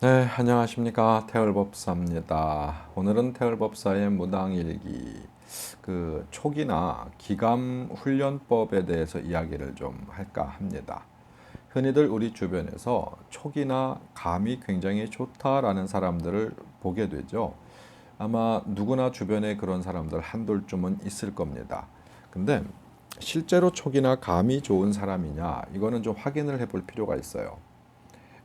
네, 안녕하십니까. 태을법사입니다. 오늘은 태을법사의 무당일기 촉이나 기감 훈련법에 대해서 이야기를 좀 할까 합니다. 흔히들 우리 주변에서 촉이나 감이 굉장히 좋다라는 사람들을 보게 되죠. 아마 누구나 주변에 그런 사람들 한둘쯤은 있을 겁니다. 근데 실제로 촉이나 감이 좋은 사람이냐, 이거는 좀 확인을 해볼 필요가 있어요.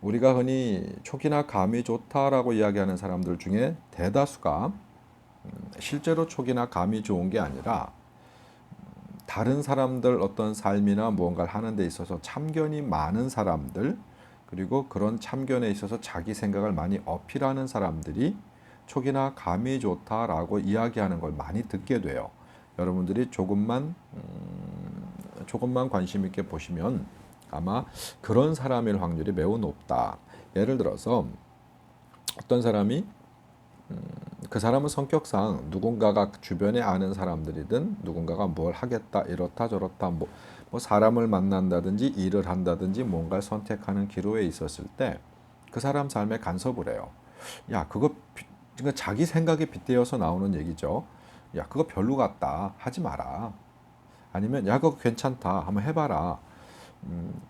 우리가 흔히 촉이나 감이 좋다라고 이야기하는 사람들 중에 대다수가 실제로 촉이나 감이 좋은 게 아니라 다른 사람들 어떤 삶이나 무언가를 하는 데 있어서 참견이 많은 사람들, 그리고 그런 참견에 있어서 자기 생각을 많이 어필하는 사람들이 촉이나 감이 좋다라고 이야기하는 걸 많이 듣게 돼요. 여러분들이 조금만 관심 있게 보시면 아마 그런 사람일 확률이 매우 높다. 예를 들어서 어떤 사람이 그 사람은 성격상 누군가가 주변에 아는 사람들이든 누군가가 뭘 하겠다 이렇다 저렇다 뭐 사람을 만난다든지 일을 한다든지 뭔가를 선택하는 기로에 있었을 때 그 사람 삶에 간섭을 해요. 야, 그러니까 자기 생각에 빗대어서 나오는 얘기죠. 야, 그거 별로 같다. 하지 마라. 아니면 야, 그거 괜찮다. 한번 해봐라.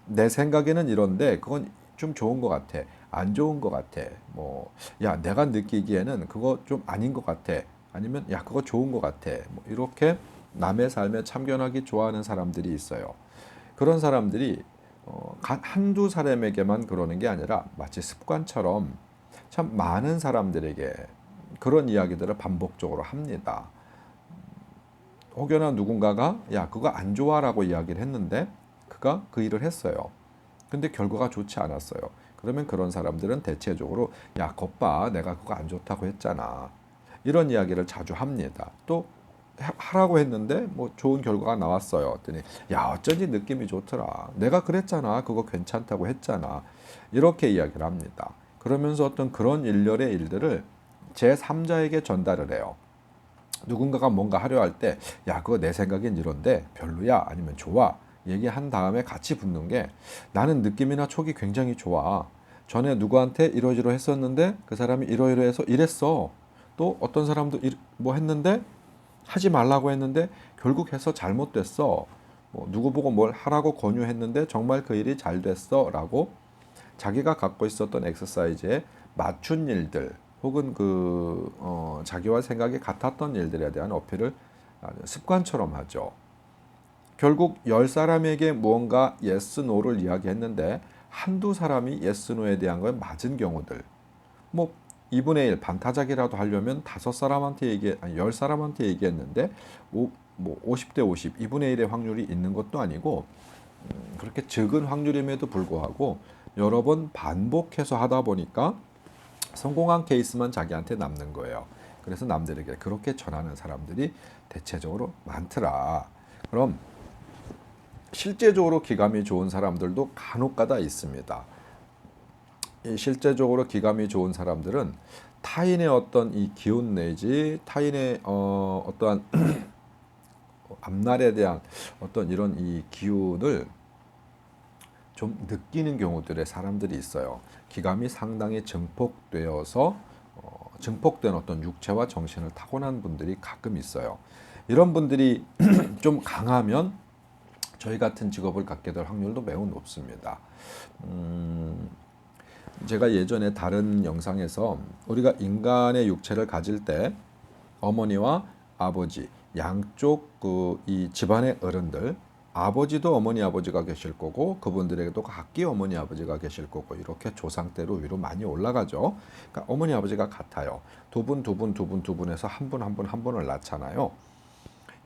내 생각에는 이런데 그건 좀 좋은 것 같아. 안 좋은 것 같아. 뭐, 야, 내가 느끼기에는 그거 좀 아닌 것 같아. 아니면 야, 그거 좋은 것 같아. 뭐 이렇게 남의 삶에 참견하기 좋아하는 사람들이 있어요. 그런 사람들이 한두 사람에게만 그러는 게 아니라 마치 습관처럼 참 많은 사람들에게 그런 이야기들을 반복적으로 합니다. 혹여나 누군가가 야, 그거 안 좋아라고 이야기를 했는데 그가 그 일을 했어요. 근데 결과가 좋지 않았어요. 그러면 그런 사람들은 대체적으로 야, 겉봐, 내가 그거 안 좋다고 했잖아. 이런 이야기를 자주 합니다. 또 하라고 했는데 뭐 좋은 결과가 나왔어요. 그랬더니 야, 어쩐지 느낌이 좋더라. 내가 그랬잖아. 그거 괜찮다고 했잖아. 이렇게 이야기를 합니다. 그러면서 어떤 그런 일련의 일들을 제3자에게 전달을 해요. 누군가가 뭔가 하려 할 때, 야, 그거 내 생각엔 이런데 별로야, 아니면 좋아. 얘기한 다음에 같이 붙는 게 나는 느낌이나 촉이 굉장히 좋아. 전에 누구한테 이러이러 했었는데 그 사람이 이러이러해서 이랬어. 또 어떤 사람도 뭐 했는데 하지 말라고 했는데 결국 해서 잘못됐어. 뭐 누구 보고 뭘 하라고 권유했는데 정말 그 일이 잘 됐어. 라고 자기가 갖고 있었던 엑서사이즈에 맞춘 일들 혹은 자기와 생각이 같았던 일들에 대한 어필을 습관처럼 하죠. 결국 10사람에게 무언가 예스 노를 이야기했는데 한두 사람이 예스 노에 대한 건 맞은 경우들. 뭐 2분의 1 반타작이라도 하려면 5사람한테 아니 10사람한테 얘기했는데 뭐 50대 50, 2분의 1의 확률이 있는 것도 아니고 그렇게 적은 확률임에도 불구하고 여러 번 반복해서 하다 보니까 성공한 케이스만 자기한테 남는 거예요. 그래서 남들에게 그렇게 전하는 사람들이 대체적으로 많더라. 그럼 실제적으로 기감이 좋은 사람들도 간혹가다 있습니다. 이 실제적으로 기감이 좋은 사람들은 타인의 어떤 이 기운 내지 타인의 어떠한 앞날에 대한 어떤 이런 이 기운을 좀 느끼는 경우들의 사람들이 있어요. 기감이 상당히 증폭되어서 증폭된 어떤 육체와 정신을 타고난 분들이 가끔 있어요. 이런 분들이 좀 강하면 저희 같은 직업을 갖게 될 확률도 매우 높습니다. 제가 예전에 다른 영상에서 우리가 인간의 육체를 가질 때 어머니와 아버지 양쪽 이 집안의 어른들 아버지도 어머니 아버지가 계실 거고 그분들에게도 각기 어머니 아버지가 계실 거고 이렇게 조상대로 위로 많이 올라가죠. 그러니까 어머니 아버지가 같아요. 두 분에서 한 분 한 분 한 분을 낳잖아요.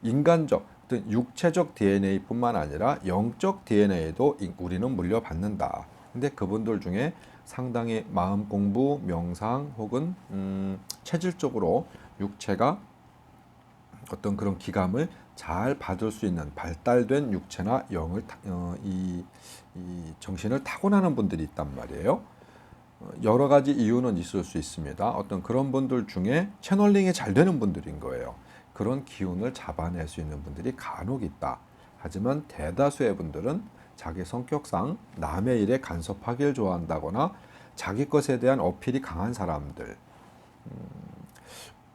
인간적 육체적 DNA뿐만 아니라 영적 DNA도 우리는 물려받는다. 근데 그분들 중에 상당히 마음 공부, 명상 혹은 체질적으로 육체가 어떤 그런 기감을 잘 받을 수 있는 발달된 육체나 영을 이 정신을 타고나는 분들이 있단 말이에요. 여러 가지 이유는 있을 수 있습니다. 어떤 그런 분들 중에 채널링이 잘 되는 분들인 거예요. 그런 기운을 잡아낼 수 있는 분들이 간혹 있다. 하지만 대다수의 분들은 자기 성격상 남의 일에 간섭하길 좋아한다거나 자기 것에 대한 어필이 강한 사람들.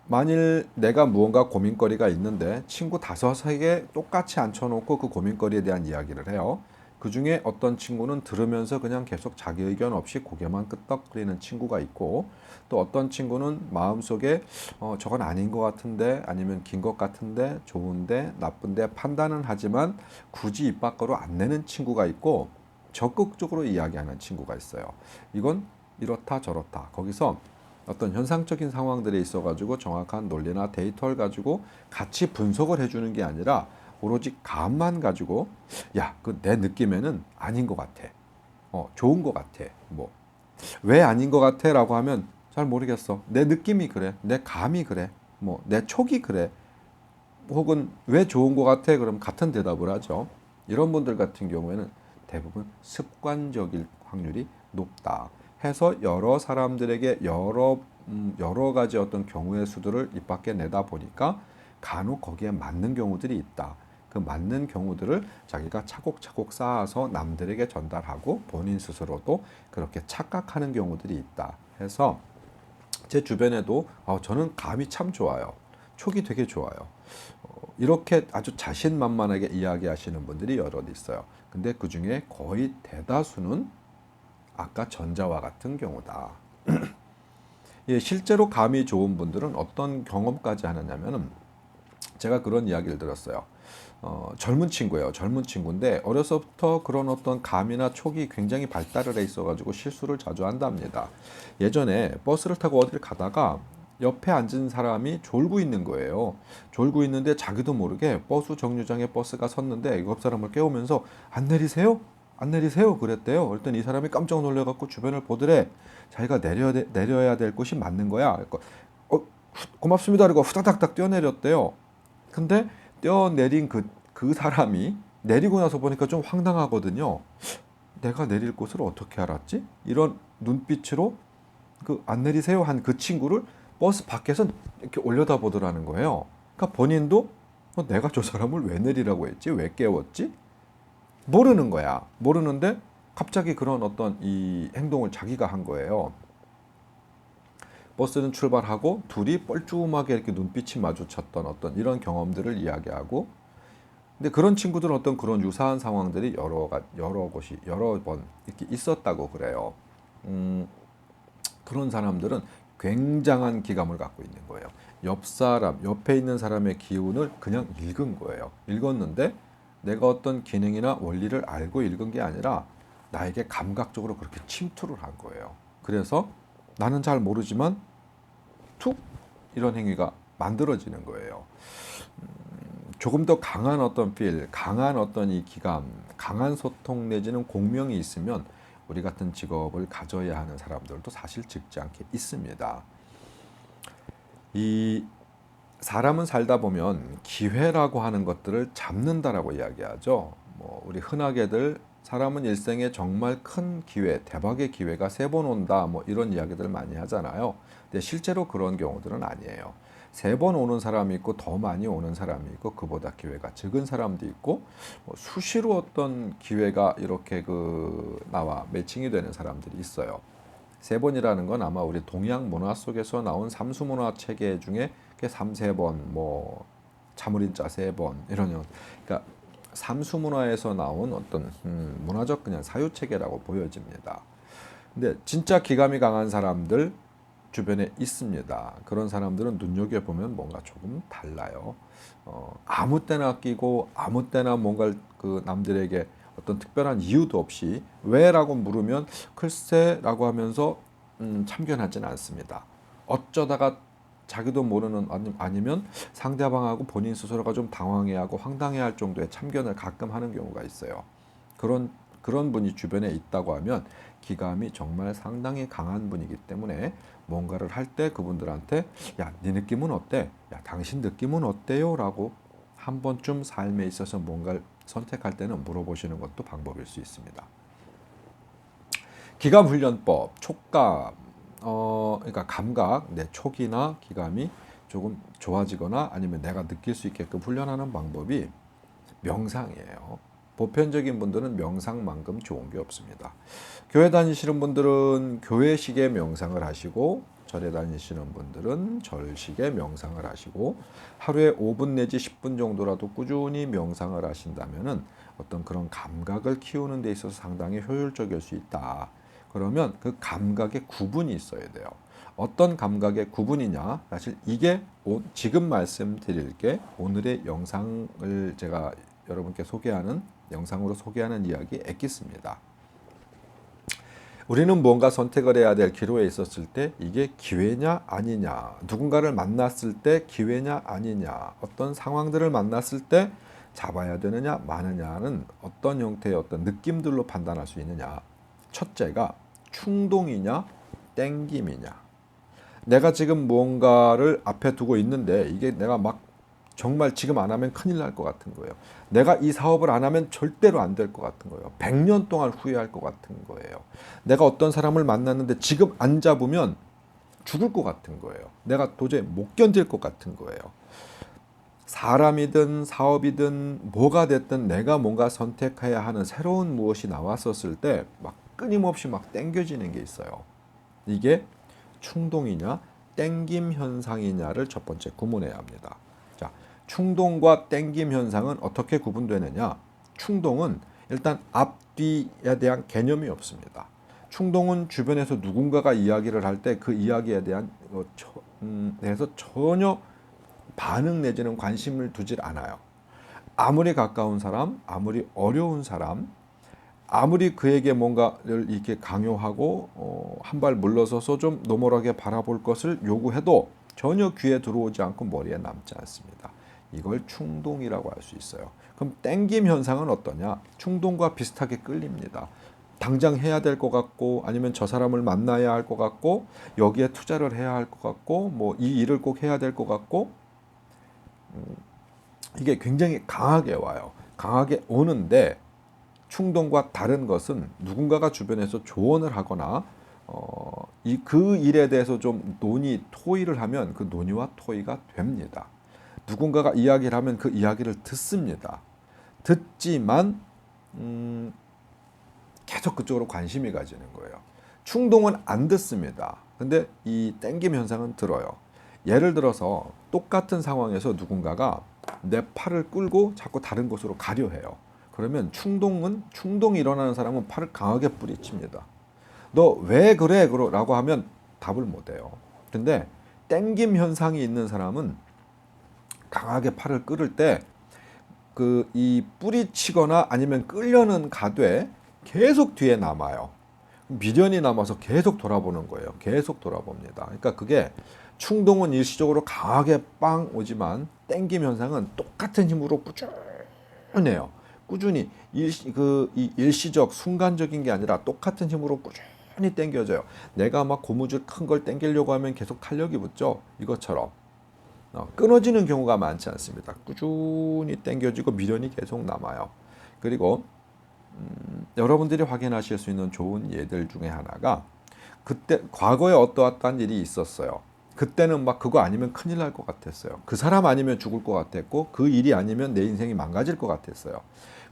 만일 내가 무언가 고민거리가 있는데 친구 5개 똑같이 앉혀놓고 그 고민거리에 대한 이야기를 해요. 그 중에 어떤 친구는 들으면서 그냥 계속 자기 의견 없이 고개만 끄덕거리는 친구가 있고, 또 어떤 친구는 마음속에 저건 아닌 것 같은데, 아니면 긴 것 같은데, 좋은데, 나쁜데 판단은 하지만 굳이 입 밖으로 안 내는 친구가 있고, 적극적으로 이야기하는 친구가 있어요. 이건 이렇다 저렇다. 거기서 어떤 현상적인 상황들에 있어 가지고 정확한 논리나 데이터를 가지고 같이 분석을 해주는 게 아니라 오로지 감만 가지고, 야, 그 내 느낌에는 아닌 것 같아. 좋은 것 같아. 뭐 왜 아닌 것 같아라고 하면 잘 모르겠어. 내 느낌이 그래. 내 감이 그래. 뭐 내 촉이 그래. 혹은 왜 좋은 것 같아? 그럼 같은 대답을 하죠. 이런 분들 같은 경우에는 대부분 습관적일 확률이 높다. 해서 여러 사람들에게 여러 가지 어떤 경우의 수들을 입 밖에 내다 보니까 간혹 거기에 맞는 경우들이 있다. 그 맞는 경우들을 자기가 차곡차곡 쌓아서 남들에게 전달하고 본인 스스로도 그렇게 착각하는 경우들이 있다. 해서 제 주변에도 저는 감이 참 좋아요. 촉이 되게 좋아요. 이렇게 아주 자신만만하게 이야기하시는 분들이 여럿 있어요. 근데 그 중에 거의 대다수는 아까 전자와 같은 경우다. 예, 실제로 감이 좋은 분들은 어떤 경험까지 하느냐면은 제가 그런 이야기를 들었어요. 젊은 친구예요. 젊은 친구인데 어려서부터 그런 어떤 감이나 촉이 굉장히 발달을 해 있어가지고 실수를 자주 한답니다. 예전에 버스를 타고 어딜 가다가 옆에 앉은 사람이 졸고 있는 거예요. 졸고 있는데 자기도 모르게 버스 정류장에 버스가 섰는데 옆 사람을 깨우면서 안 내리세요? 안 내리세요? 그랬대요. 그랬더니 이 사람이 깜짝 놀래갖고 주변을 보더래. 자기가 내려야 될 곳이 맞는 거야. 그러니까 고맙습니다. 그리고 후다닥닥 뛰어내렸대요. 근데 뛰어내린 그 사람이 내리고 나서 보니까 좀 황당하거든요. 내가 내릴 곳을 어떻게 알았지? 이런 눈빛으로 그 안 내리세요 한 그 친구를 버스 밖에서 이렇게 올려다보더라는 거예요. 그러니까 본인도 내가 저 사람을 왜 내리라고 했지? 왜 깨웠지? 모르는 거야. 모르는데 갑자기 그런 어떤 이 행동을 자기가 한 거예요. 버스는 출발하고 둘이 뻘쭘하게 이렇게 눈빛이 마주쳤던 어떤 이런 경험들을 이야기하고, 근데 그런 친구들은 어떤 그런 유사한 상황들이 여러 번 이렇게 있었다고 그래요. 그런 사람들은 굉장한 기감을 갖고 있는 거예요. 옆에 있는 사람의 기운을 그냥 읽은 거예요. 읽었는데 내가 어떤 기능이나 원리를 알고 읽은 게 아니라 나에게 감각적으로 그렇게 침투를 한 거예요. 그래서 나는 잘 모르지만 툭 이런 행위가 만들어지는 거예요. 조금 더 강한 어떤 강한 어떤 이 기감, 강한 소통 내지는 공명이 있으면 우리 같은 직업을 가져야 하는 사람들도 사실 적지 않게 있습니다. 이 사람은 살다 보면 기회라고 하는 것들을 잡는다라고 이야기하죠. 뭐 우리 흔하게들 사람은 일생에 정말 큰 기회, 대박의 기회가 3번 온다, 뭐 이런 이야기들 많이 하잖아요. 근데 실제로 그런 경우들은 아니에요. 3번 오는 사람이 있고 더 많이 오는 사람이 있고 그보다 기회가 적은 사람도 있고, 뭐 수시로 어떤 기회가 이렇게 나와 매칭이 되는 사람들이 있어요. 3번이라는 건 아마 우리 동양 문화 속에서 나온 삼수 문화 체계 중에 3, 3번, 뭐 자물인자 3번 이런, 그러니까 삼수 문화에서 나온 어떤 문화적 그냥 사유 체계라고 보여집니다. 근데 진짜 기감이 강한 사람들 주변에 있습니다. 그런 사람들은 눈여겨보면 뭔가 조금 달라요. 아무 때나 끼고 아무 때나 뭔가 남들에게 어떤 특별한 이유도 없이 왜라고 물으면 글쎄라고 하면서 참견하지는 않습니다. 어쩌다가 자기도 모르는 아니면 상대방하고 본인 스스로가 좀 당황해하고 황당해할 정도의 참견을 가끔 하는 경우가 있어요. 그런 분이 주변에 있다고 하면 기감이 정말 상당히 강한 분이기 때문에 뭔가를 할 때 그분들한테 야, 네 느낌은 어때? 야, 당신 느낌은 어때요? 라고 한 번쯤 삶에 있어서 뭔가를 선택할 때는 물어보시는 것도 방법일 수 있습니다. 기감 훈련법, 촉감, 그러니까 감각, 내 촉이나 기감이 조금 좋아지거나 아니면 내가 느낄 수 있게끔 훈련하는 방법이 명상이에요. 보편적인 분들은 명상만큼 좋은 게 없습니다. 교회 다니시는 분들은 교회식의 명상을 하시고 절에 다니시는 분들은 절식의 명상을 하시고 하루에 5분 내지 10분 정도라도 꾸준히 명상을 하신다면은 어떤 그런 감각을 키우는 데 있어서 상당히 효율적일 수 있다. 그러면 그 감각의 구분이 있어야 돼요. 어떤 감각의 구분이냐? 사실 이게 지금 말씀드릴 게 오늘의 영상을 제가 여러분께 소개하는 영상으로 소개하는 이야기 엑기스입니다. 우리는 뭔가 선택을 해야 될 기로에 있었을 때 이게 기회냐 아니냐, 누군가를 만났을 때 기회냐 아니냐, 어떤 상황들을 만났을 때 잡아야 되느냐 마느냐는 어떤 형태의 어떤 느낌들로 판단할 수 있느냐. 첫째가 충동이냐 땡김이냐. 내가 지금 뭔가를 앞에 두고 있는데 이게 내가 막 정말 지금 안 하면 큰일 날 것 같은 거예요. 내가 이 사업을 안 하면 절대로 안 될 것 같은 거예요. 100년 동안 후회할 것 같은 거예요. 내가 어떤 사람을 만났는데 지금 안 잡으면 죽을 것 같은 거예요. 내가 도저히 못 견딜 것 같은 거예요. 사람이든 사업이든 뭐가 됐든 내가 뭔가 선택해야 하는 새로운 무엇이 나왔었을 때 막 끊임없이 막 땡겨지는 게 있어요. 이게 충동이냐 땡김 현상이냐를 첫 번째 구분해야 합니다. 자, 충동과 땡김 현상은 어떻게 구분되느냐? 충동은 일단 앞뒤에 대한 개념이 없습니다. 충동은 주변에서 누군가가 이야기를 할 때 그 이야기에 대한 대해서 전혀 반응 내지는 관심을 두질 않아요. 아무리 가까운 사람, 아무리 어려운 사람, 아무리 그에게 뭔가를 이렇게 강요하고 한 발 물러서서 좀 노멀하게 바라볼 것을 요구해도 전혀 귀에 들어오지 않고 머리에 남지 않습니다. 이걸 충동이라고 할 수 있어요. 그럼 땡김 현상은 어떠냐? 충동과 비슷하게 끌립니다. 당장 해야 될 것 같고 아니면 저 사람을 만나야 할 것 같고 여기에 투자를 해야 할 것 같고 뭐 이 일을 꼭 해야 될 것 같고 이게 굉장히 강하게 와요. 강하게 오는데 충동과 다른 것은 누군가가 주변에서 조언을 하거나 그 일에 대해서 좀 토의를 하면 그 논의와 토의가 됩니다. 누군가가 이야기를 하면 그 이야기를 듣습니다. 듣지만 계속 그쪽으로 관심이 가지는 거예요. 충동은 안 듣습니다. 근데 이 땡김 현상은 들어요. 예를 들어서 똑같은 상황에서 누군가가 내 팔을 끌고 자꾸 다른 곳으로 가려 해요. 그러면 충동이 일어나는 사람은 팔을 강하게 뿌리칩니다. 너 왜 그래? 라고 하면 답을 못 해요. 근데 땡김 현상이 있는 사람은 강하게 팔을 끌을 때 이 뿌리치거나 아니면 끌려는 가되 계속 뒤에 남아요. 미련이 남아서 계속 돌아보는 거예요. 계속 돌아봅니다. 그러니까 그게 충동은 일시적으로 강하게 빵 오지만 땡김 현상은 똑같은 힘으로 꾸준해요. 꾸준히 일시적 순간적인 게 아니라 똑같은 힘으로 꾸준히 땡겨져요. 내가 막 고무줄 큰 걸 땡기려고 하면 계속 탄력이 붙죠. 이것처럼 끊어지는 경우가 많지 않습니다. 꾸준히 땡겨지고 미련이 계속 남아요. 그리고 여러분들이 확인하실 수 있는 좋은 예들 중에 하나가 그때 과거에 어떠한 일이 있었어요. 그때는 막 그거 아니면 큰일 날 것 같았어요. 그 사람 아니면 죽을 것 같았고 그 일이 아니면 내 인생이 망가질 것 같았어요.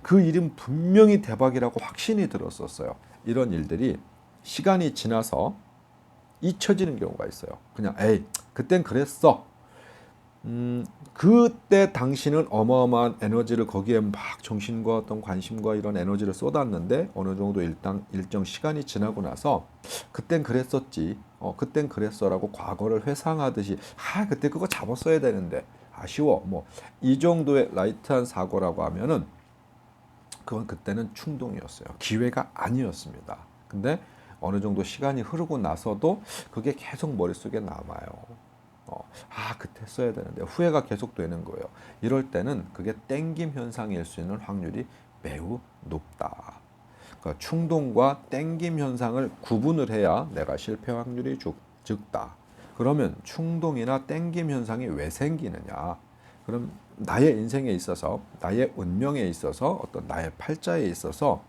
그 일은 분명히 대박이라고 확신이 들었었어요. 이런 일들이 시간이 지나서 잊혀지는 경우가 있어요. 그냥 에이 그땐 그랬어. 그때 당신은 어마어마한 에너지를 거기에 막 정신과 어떤 관심과 이런 에너지를 쏟았는데 어느 정도 일정 시간이 지나고 나서 그땐 그랬었지, 그땐 그랬어라고 과거를 회상하듯이 그때 그거 잡았어야 되는데 아쉬워 뭐 이 정도의 라이트한 사고라고 하면은 그건 그때는 충동이었어요. 기회가 아니었습니다. 근데 어느 정도 시간이 흐르고 나서도 그게 계속 머릿속에 남아요. 그때 써야 되는데 후회가 계속 되는 거예요. 이럴 때는 그게 땡김 현상일 수 있는 확률이 매우 높다. 그러니까 충동과 땡김 현상을 구분을 해야 내가 실패 확률이 적다. 그러면 충동이나 땡김 현상이 왜 생기느냐? 그럼 나의 인생에 있어서, 나의 운명에 있어서, 어떤 나의 팔자에 있어서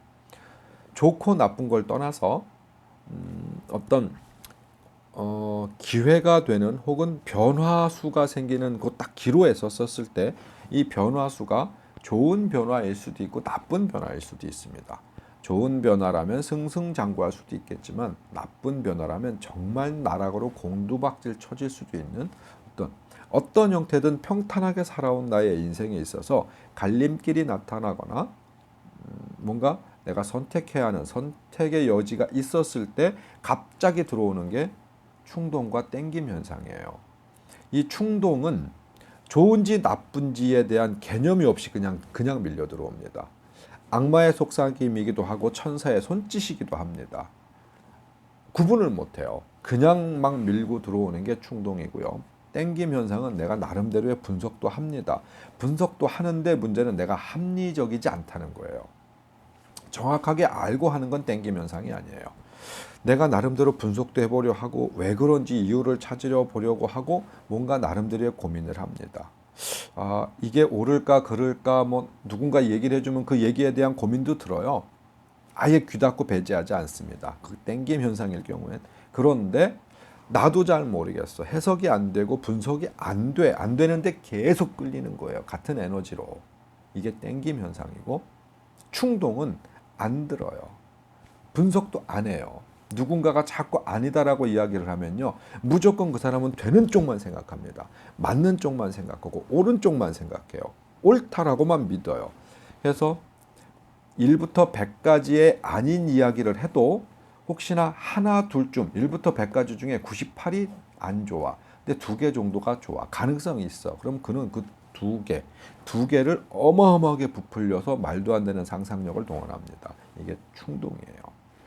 좋고 나쁜 걸 떠나서 어떤 기회가 되는 혹은 변화수가 생기는 그 딱 기로에 섰을 때 이 변화수가 좋은 변화일 수도 있고 나쁜 변화일 수도 있습니다. 좋은 변화라면 승승장구할 수도 있겠지만 나쁜 변화라면 정말 나락으로 공두박질 쳐질 수도 있는 어떤 형태든 평탄하게 살아온 나의 인생에 있어서 갈림길이 나타나거나 뭔가 내가 선택해야 하는 선택의 여지가 있었을 때 갑자기 들어오는 게 충동과 땡김 현상이에요. 이 충동은 좋은지 나쁜지에 대한 개념이 없이 그냥 밀려 들어옵니다. 악마의 속삭임이기도 하고 천사의 손짓이기도 합니다. 구분을 못해요. 그냥 막 밀고 들어오는 게 충동이고요. 땡김 현상은 내가 나름대로의 분석도 합니다. 분석도 하는데 문제는 내가 합리적이지 않다는 거예요. 정확하게 알고 하는 건 땡김 현상이 아니에요. 내가 나름대로 분석도 해보려 하고 왜 그런지 이유를 찾으려 보려고 하고 뭔가 나름대로의 고민을 합니다. 이게 옳을까 그럴까 뭐 누군가 얘기를 해주면 그 얘기에 대한 고민도 들어요. 아예 귀 닫고 배제하지 않습니다. 그 땡김 현상일 경우엔. 그런데 나도 잘 모르겠어. 해석이 안 되고 분석이 안 되는데 계속 끌리는 거예요. 같은 에너지로. 이게 땡김 현상이고 충동은 안 들어요. 분석도 안 해요. 누군가가 자꾸 아니다라고 이야기를 하면요. 무조건 그 사람은 되는 쪽만 생각합니다. 맞는 쪽만 생각하고 옳은 쪽만 생각해요. 옳다라고만 믿어요. 그래서 1부터 100까지의 아닌 이야기를 해도 혹시나 하나 둘쯤 1부터 100까지 중에 98이 안 좋아. 근데 2개 정도가 좋아. 가능성이 있어. 그럼 그는 그 두 개를 어마어마하게 부풀려서 말도 안 되는 상상력을 동원합니다. 이게 충동이에요.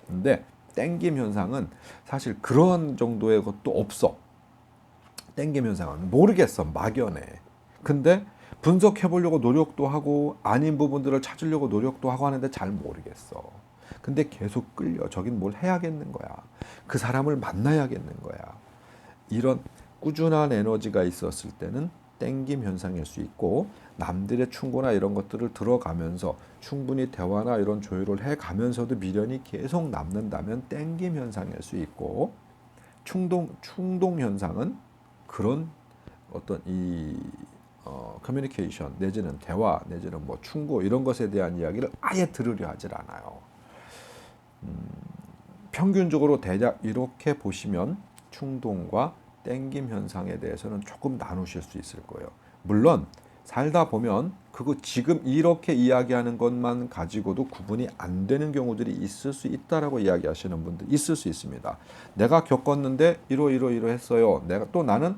근데 땡김 현상은 사실 그런 정도의 것도 없어. 땡김 현상은 모르겠어. 막연해. 근데 분석해 보려고 노력도 하고 아닌 부분들을 찾으려고 노력도 하고 하는데 잘 모르겠어. 근데 계속 끌려. 저긴 뭘 해야겠는 거야. 그 사람을 만나야겠는 거야. 이런 꾸준한 에너지가 있었을 때는 땡김 현상일 수 있고 남들의 충고나 이런 것들을 들어가면서 충분히 대화나 이런 조율을 해가면서도 미련이 계속 남는다면 땡김 현상일 수 있고 충동 현상은 그런 어떤 커뮤니케이션 내지는 대화 내지는 뭐 충고 이런 것에 대한 이야기를 아예 들으려 하질 않아요. 평균적으로 대략 이렇게 보시면 충동과 땡김 현상에 대해서는 조금 나누실 수 있을 거예요. 물론 살다 보면 그거 지금 이렇게 이야기하는 것만 가지고도 구분이 안 되는 경우들이 있을 수 있다라고 이야기하시는 분들 있을 수 있습니다. 내가 겪었는데 이러했어요. 나는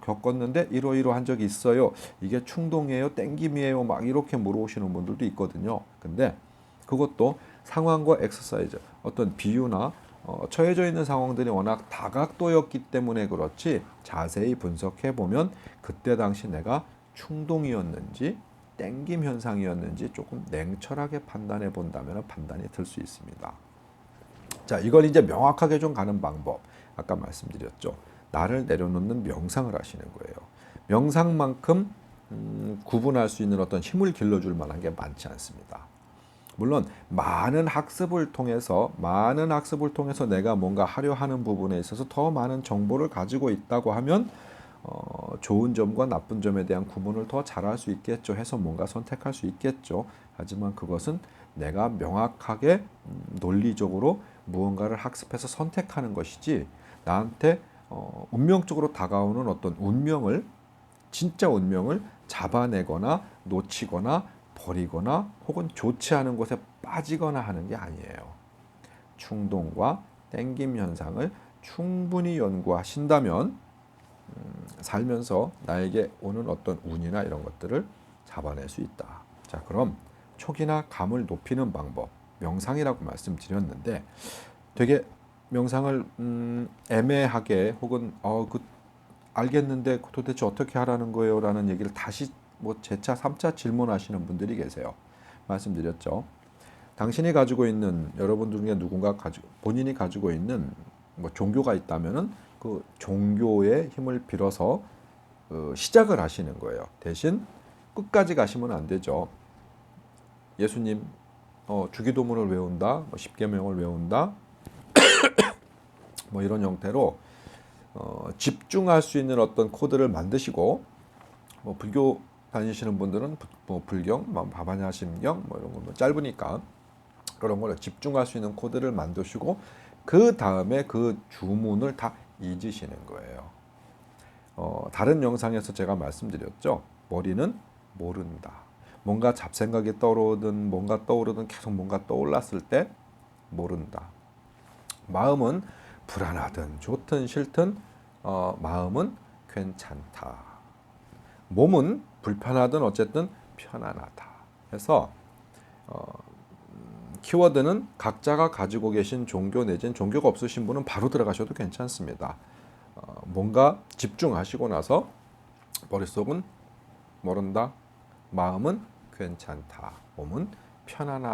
겪었는데 이러한 적이 있어요. 이게 충동이에요, 땡김이에요, 막 이렇게 물어오시는 분들도 있거든요. 근데 그것도 상황과 엑서사이즈, 어떤 비유나 처해져 있는 상황들이 워낙 다각도였기 때문에 그렇지 자세히 분석해 보면 그때 당시 내가 충동이었는지 땡김 현상이었는지 조금 냉철하게 판단해 본다면 판단이 들 수 있습니다. 자, 이걸 이제 명확하게 좀 가는 방법. 아까 말씀드렸죠. 나를 내려놓는 명상을 하시는 거예요. 명상만큼 구분할 수 있는 어떤 힘을 길러줄 만한 게 많지 않습니다. 물론 많은 학습을 통해서 내가 뭔가 하려 하는 부분에 있어서 더 많은 정보를 가지고 있다고 하면 좋은 점과 나쁜 점에 대한 구분을 더 잘할 수 있겠죠. 해서 뭔가 선택할 수 있겠죠. 하지만 그것은 내가 명확하게 논리적으로 무언가를 학습해서 선택하는 것이지 나한테 운명적으로 다가오는 어떤 진짜 운명을 잡아내거나 놓치거나 버리거나 혹은 좋지 않은 곳에 빠지거나 하는 게 아니에요. 충동과 땡김 현상을 충분히 연구하신다면 살면서 나에게 오는 어떤 운이나 이런 것들을 잡아낼 수 있다. 자, 그럼 촉이나 감을 높이는 방법, 명상이라고 말씀드렸는데 되게 명상을 애매하게 혹은 알겠는데 도대체 어떻게 하라는 거예요? 라는 얘기를 다시 뭐 재차 3차 질문하시는 분들이 계세요. 말씀드렸죠. 당신이 가지고 있는 여러분들 중에 누군가 본인이 가지고 있는 뭐 종교가 있다면은 그 종교의 힘을 빌어서 시작을 하시는 거예요. 대신 끝까지 가시면 안 되죠. 예수님 주기도문을 외운다, 뭐 십계명을 외운다, 뭐 이런 형태로 집중할 수 있는 어떤 코드를 만드시고 뭐 불교 다니시는 분들은 뭐 불경, 뭐 바바냐심경 뭐 이런 거 뭐 짧으니까 그런 거를 집중할 수 있는 코드를 만드시고 그 다음에 그 주문을 다 잊으시는 거예요. 다른 영상에서 제가 말씀드렸죠. 머리는 모른다. 뭔가 잡생각이 떠오르든 뭔가 떠오르든 계속 뭔가 떠올랐을 때 모른다. 마음은 불안하든 좋든 싫든 마음은 괜찮다. 몸은 불편하든 어쨌든 편안하다. 해서 키워드는 각자가 가지고 계신 종교 내지는 종교가 없으신 분은 바로 들어가셔도 괜찮습니다. 뭔가 집중하시고 나서 머릿속은 모른다, 마음은 괜찮다, 몸은 편안하다.